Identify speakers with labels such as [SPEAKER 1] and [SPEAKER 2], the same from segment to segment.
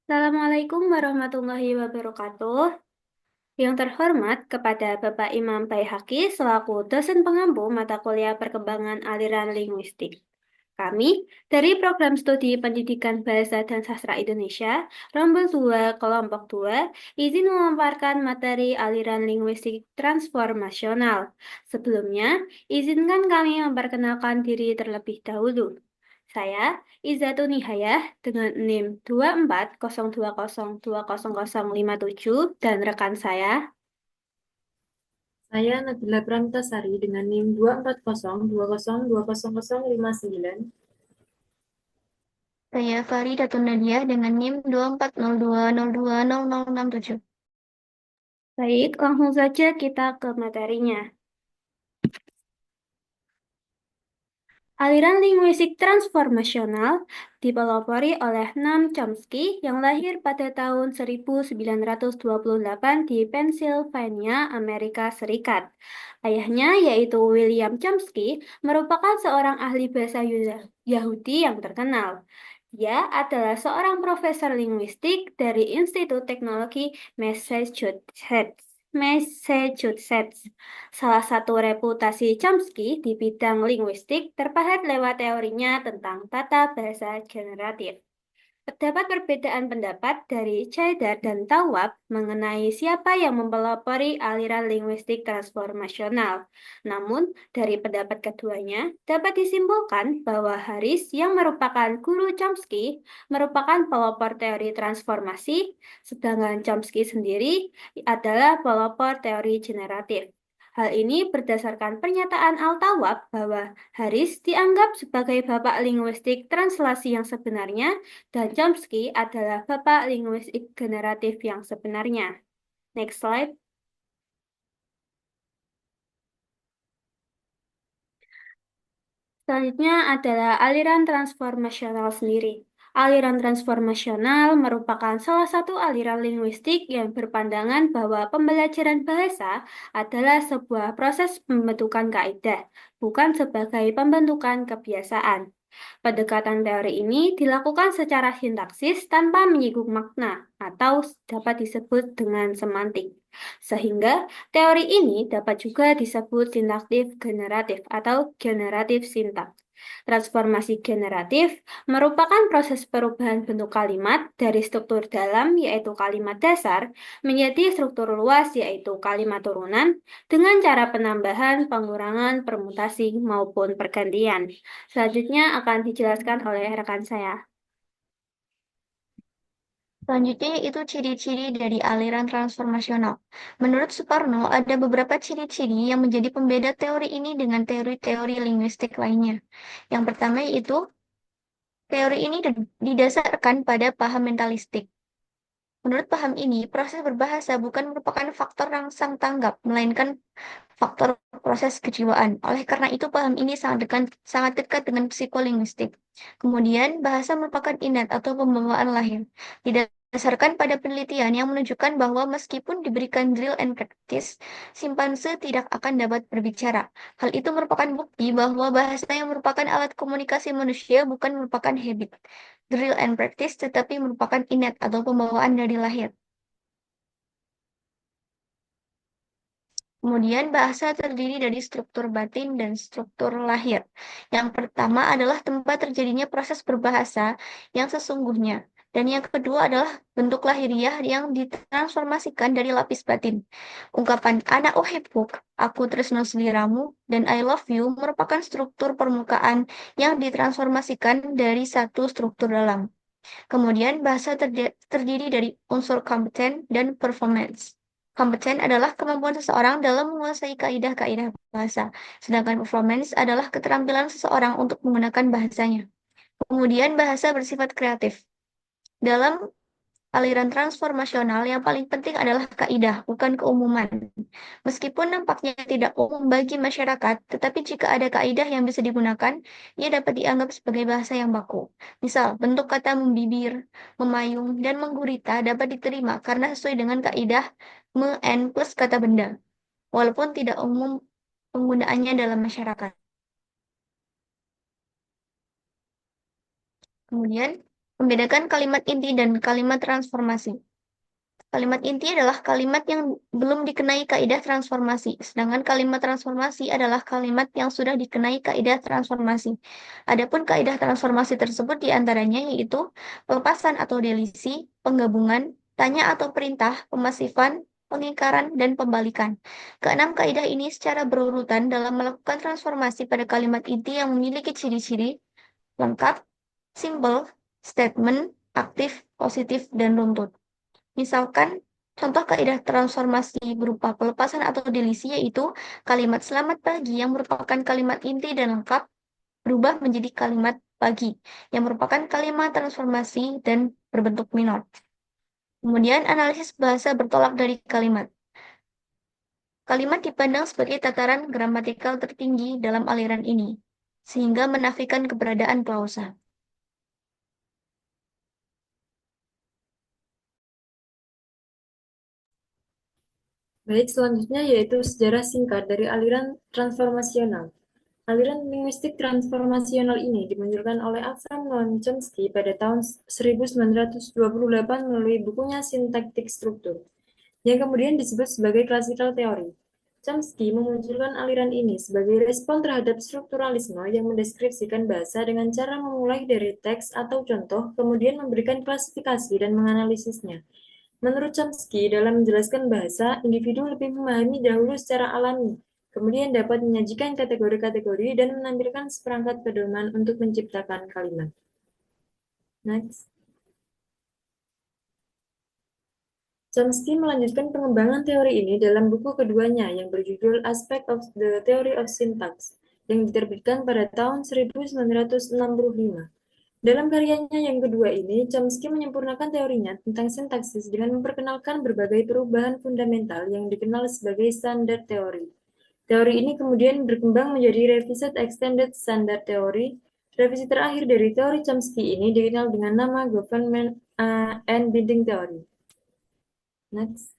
[SPEAKER 1] Assalamualaikum warahmatullahi wabarakatuh. Yang terhormat kepada Bapak Imam Baihaqi selaku dosen pengampu mata kuliah perkembangan aliran linguistik. Kami dari Program Studi Pendidikan Bahasa dan Sastra Indonesia, Rombel 2, Kelompok 2, izin memaparkan materi aliran linguistik transformasional. Sebelumnya, izinkan kami memperkenalkan diri terlebih dahulu. Saya Izatun Nihayah dengan NIM 240202057 dan rekan saya.
[SPEAKER 2] Saya Nabila Pramtasari dengan NIM 240202059.
[SPEAKER 3] Saya Faridatun Nadia dengan NIM 2402020067.
[SPEAKER 1] Baik, langsung saja kita ke materinya. Aliran linguistik transformasional dipelopori oleh Noam Chomsky yang lahir pada tahun 1928 di Pennsylvania, Amerika Serikat. Ayahnya, yaitu William Chomsky, merupakan seorang ahli bahasa Yahudi yang terkenal. Dia adalah seorang profesor linguistik dari Institut Teknologi Massachusetts. Massachusetts. Salah satu reputasi Chomsky di bidang linguistik terpahat lewat teorinya tentang tata bahasa generatif. Terdapat perbedaan pendapat dari Chaidar dan Tawwab mengenai siapa yang mempelopori aliran linguistik transformasional. Namun, dari pendapat keduanya, dapat disimpulkan bahwa Harris yang merupakan guru Chomsky merupakan pelopor teori transformasi, sedangkan Chomsky sendiri adalah pelopor teori generatif. Hal ini berdasarkan pernyataan Al-Tawwab bahwa Harris dianggap sebagai bapak linguistik translasi yang sebenarnya dan Chomsky adalah bapak linguistik generatif yang sebenarnya. Next slide. Selanjutnya adalah aliran transformasional sendiri. Aliran transformasional merupakan salah satu aliran linguistik yang berpandangan bahwa pembelajaran bahasa adalah sebuah proses pembentukan kaidah, bukan sebagai pembentukan kebiasaan. Pendekatan teori ini dilakukan secara sintaksis tanpa menyinggung makna atau dapat disebut dengan semantik. Sehingga teori ini dapat juga disebut sintaktif generatif atau generatif sintak. Transformasi generatif merupakan proses perubahan bentuk kalimat dari struktur dalam yaitu kalimat dasar menjadi struktur luas yaitu kalimat turunan dengan cara penambahan, pengurangan, permutasi maupun pergantian. Selanjutnya akan dijelaskan oleh rekan saya.
[SPEAKER 3] Selanjutnya yaitu ciri-ciri dari aliran transformasional. Menurut Suparno, ada beberapa ciri-ciri yang menjadi pembeda teori ini dengan teori-teori linguistik lainnya. Yang pertama yaitu teori ini didasarkan pada paham mentalistik. Menurut paham ini, proses berbahasa bukan merupakan faktor rangsang tanggap, melainkan faktor proses kejiwaan. Oleh karena itu, paham ini sangat dekat dengan psikolinguistik. Kemudian, bahasa merupakan innate atau pembawaan lahir. Didasarkan pada penelitian yang menunjukkan bahwa meskipun diberikan drill and practice, simpanse tidak akan dapat berbicara. Hal itu merupakan bukti bahwa bahasa yang merupakan alat komunikasi manusia bukan merupakan habit, drill and practice, tetapi merupakan innate atau pembawaan dari lahir. Kemudian bahasa terdiri dari struktur batin dan struktur lahir. Yang pertama adalah tempat terjadinya proses berbahasa yang sesungguhnya. Dan yang kedua adalah bentuk lahiriah yang ditransformasikan dari lapis batin. Ungkapan ana uhibbuk, aku tresno sliramu, dan I love you merupakan struktur permukaan yang ditransformasikan dari satu struktur dalam. Kemudian bahasa terdiri dari unsur kompeten dan performance. Kompeten adalah kemampuan seseorang dalam menguasai kaidah-kaidah bahasa, sedangkan performance adalah keterampilan seseorang untuk menggunakan bahasanya. Kemudian bahasa bersifat kreatif. Dalam aliran transformasional yang paling penting adalah kaidah, bukan keumuman. Meskipun nampaknya tidak umum bagi masyarakat, tetapi jika ada kaidah yang bisa digunakan, ia dapat dianggap sebagai bahasa yang baku. Misal, bentuk kata membibir, memayung, dan menggurita dapat diterima karena sesuai dengan kaidah me-en plus kata benda, walaupun tidak umum penggunaannya dalam masyarakat. Kemudian, Membedakan kalimat inti dan kalimat transformasi. Kalimat inti adalah kalimat yang belum dikenai kaidah transformasi, sedangkan kalimat transformasi adalah kalimat yang sudah dikenai kaidah transformasi. Adapun kaidah transformasi tersebut diantaranya yaitu pelepasan atau delisi, penggabungan, tanya atau perintah, pemasifan, pengingkaran, dan pembalikan. Keenam kaidah ini secara berurutan dalam melakukan transformasi pada kalimat inti yang memiliki ciri-ciri lengkap, simpel, statement, aktif, positif, dan runtut. Misalkan, contoh kaidah transformasi berupa pelepasan atau delisi yaitu kalimat selamat pagi yang merupakan kalimat inti dan lengkap berubah menjadi kalimat pagi yang merupakan kalimat transformasi dan berbentuk minor. Kemudian analisis bahasa bertolak dari kalimat. Kalimat dipandang sebagai tataran gramatikal tertinggi dalam aliran ini, sehingga menafikan keberadaan klausa.
[SPEAKER 2] Baik, selanjutnya yaitu sejarah singkat dari aliran transformasional. Aliran linguistik transformasional ini dimunculkan oleh Abraham Noam Chomsky pada tahun 1928 melalui bukunya Syntactic Structure, yang kemudian disebut sebagai classical theory. Chomsky memunculkan aliran ini sebagai respon terhadap strukturalisme yang mendeskripsikan bahasa dengan cara memulai dari teks atau contoh, kemudian memberikan klasifikasi dan menganalisisnya. Menurut Chomsky, dalam menjelaskan bahasa, individu lebih memahami dahulu secara alami, kemudian dapat menyajikan kategori-kategori dan menampilkan seperangkat pedoman untuk menciptakan kalimat. Next. Chomsky melanjutkan pengembangan teori ini dalam buku keduanya yang berjudul Aspect of the Theory of Syntax yang diterbitkan pada tahun 1965. Dalam karyanya yang kedua ini, Chomsky menyempurnakan teorinya tentang sintaksis dengan memperkenalkan berbagai perubahan fundamental yang dikenal sebagai standar teori. Teori ini kemudian berkembang menjadi Revised Extended Standard Theory. Revisi terakhir dari teori Chomsky ini dikenal dengan nama Government and Binding Theory. Next.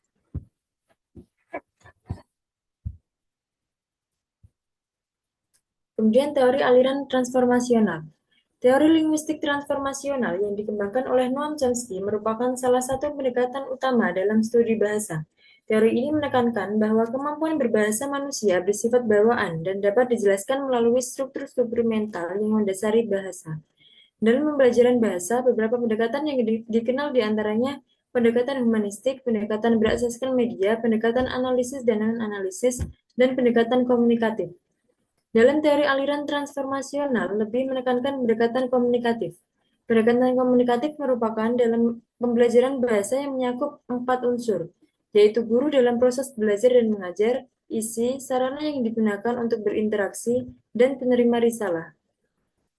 [SPEAKER 2] Kemudian teori aliran transformasional. Teori linguistik transformasional yang dikembangkan oleh Noam Chomsky merupakan salah satu pendekatan utama dalam studi bahasa. Teori ini menekankan bahwa kemampuan berbahasa manusia bersifat bawaan dan dapat dijelaskan melalui struktur-struktur mental yang mendasari bahasa. Dalam pembelajaran bahasa, beberapa pendekatan yang dikenal diantaranya pendekatan humanistik, pendekatan berasaskan media, pendekatan analisis dan non-analisis, dan pendekatan komunikatif. Dalam teori aliran transformasional lebih menekankan pendekatan komunikatif. Pendekatan komunikatif merupakan dalam pembelajaran bahasa yang menyakup 4 unsur, yaitu guru dalam proses belajar dan mengajar, isi, sarana yang digunakan untuk berinteraksi, dan penerima risalah.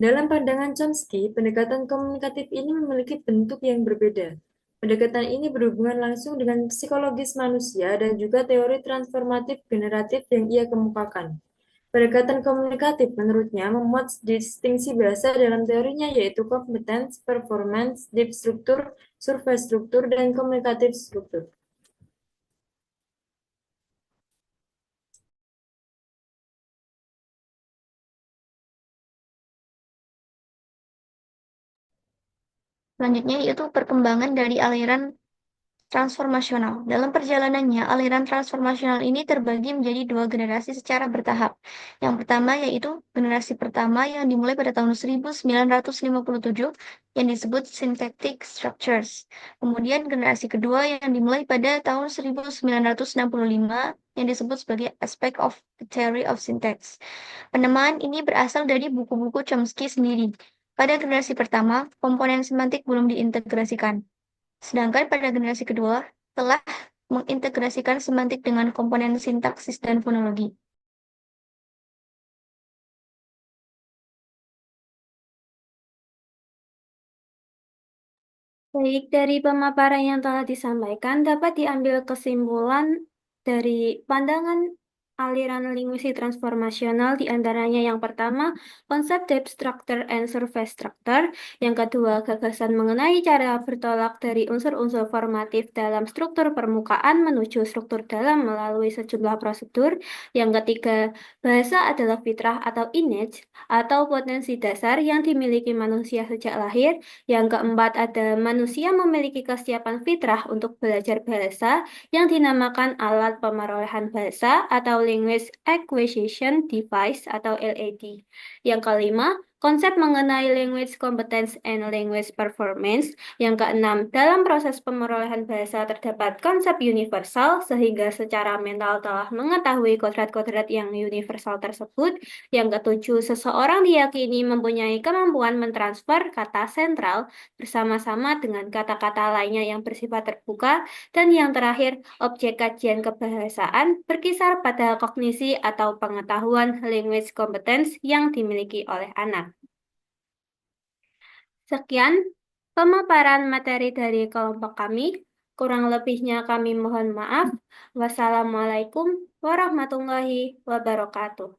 [SPEAKER 2] Dalam pandangan Chomsky, pendekatan komunikatif ini memiliki bentuk yang berbeda. Pendekatan ini berhubungan langsung dengan psikologis manusia dan juga teori transformatif generatif yang ia kemukakan. Pendekatan komunikatif menurutnya memuat distingsi bahasa dalam teorinya yaitu competence, performance, deep struktur, surface struktur, dan komunikatif struktur.
[SPEAKER 3] Selanjutnya yaitu perkembangan dari aliran transformasional. Dalam perjalanannya, aliran transformasional ini terbagi menjadi dua generasi secara bertahap. Yang pertama yaitu generasi pertama yang dimulai pada tahun 1957 yang disebut syntactic structures. Kemudian generasi kedua yang dimulai pada tahun 1965 yang disebut sebagai aspect of the theory of syntax. Penamaan ini berasal dari buku-buku Chomsky sendiri. Pada generasi pertama, komponen semantik belum diintegrasikan. Sedangkan pada generasi kedua telah mengintegrasikan semantik dengan komponen sintaksis dan fonologi.
[SPEAKER 1] Baik, dari pemaparan yang telah disampaikan dapat diambil kesimpulan dari pandangan aliran linguistik transformasional diantaranya yang pertama, konsep depth structure and surface structure, yang kedua, gagasan mengenai cara bertolak dari unsur-unsur formatif dalam struktur permukaan menuju struktur dalam melalui sejumlah prosedur, yang ketiga, bahasa adalah fitrah atau innate, atau potensi dasar yang dimiliki manusia sejak lahir, yang keempat, ada manusia memiliki kesiapan fitrah untuk belajar bahasa, yang dinamakan alat pemerolehan bahasa atau Language Acquisition Device atau LAD. Yang kelima, konsep mengenai language competence and language performance. Yang keenam, dalam proses pemerolehan bahasa terdapat konsep universal sehingga secara mental telah mengetahui kodrat-kodrat yang universal tersebut. Yang ketujuh, seseorang diyakini mempunyai kemampuan mentransfer kata sentral bersama-sama dengan kata-kata lainnya yang bersifat terbuka. Dan yang terakhir, objek kajian kebahasaan berkisar pada kognisi atau pengetahuan language competence yang dimiliki oleh anak. Sekian pemaparan materi dari kelompok kami. Kurang lebihnya kami mohon maaf. Wassalamualaikum warahmatullahi wabarakatuh.